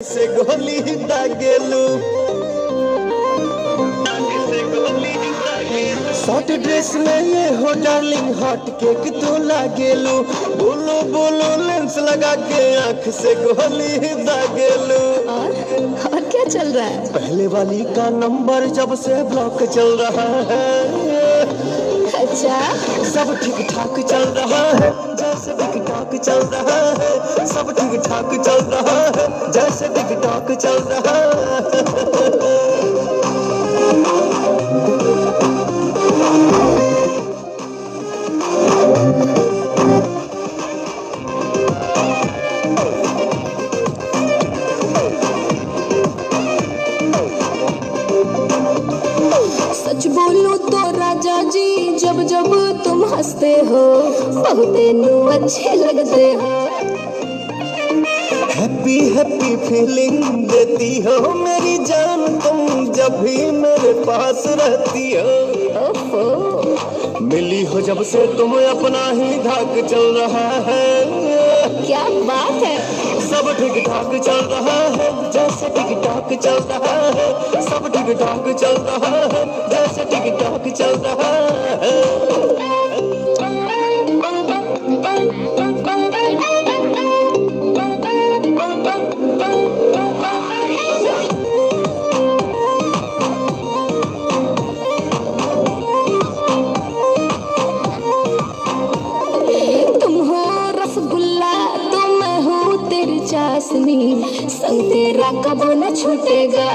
से गोली दागेलू short dress में ये हो डार्लिंग हॉट केक तो लागेलू। बोलो बोलो लेंस लगा के आंख से गोली दागेलू। और क्या चल रहा है? पहले वाली का नंबर जब से ब्लॉक चल रहा है। अच्छा, सब ठीक ठाक चल रहा है जैसे टिकटॉक चल रहा है। सब ठीक ठाक चल रहा है जैसे टिकटॉक चल रहा है। सच बोलो तो राजा जी, जब जब तुम हंसते हो बहुते नु अच्छे लगते हो। हैप्पी हैप्पी फीलिंग देती हो मेरी जान तुम जब भी मेरे पास रहती हो। ओहो, मिली हो जब से तुम अपना ही धाक चल रहा है। क्या बात है। सब ठीक ठाक चल रहा है जैसे टिकटॉक चल रहा है। सब ठीक ठाक चल रहा है जैसे टिकटॉक चल रहा है। तुम हो रसगुल्ला तो मैं हूँ तेरी चाशनी, संग तेरा कब न छूटेगा।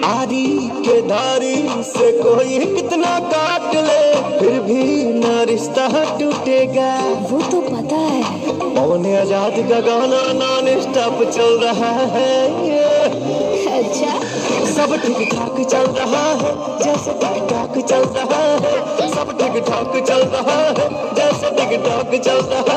आरी के धारी से कोई कितना काट ले फिर भी न रिश्ता टूटेगा। वो तो पता है। पवन आजाद का गाना नॉन स्टॉप चल रहा है। अच्छा, सब ठीक ठाक चल रहा है जैसे टिकटॉक चल रहा है। सब ठीक ठाक चल रहा है जैसे टिकटॉक चल रहा है।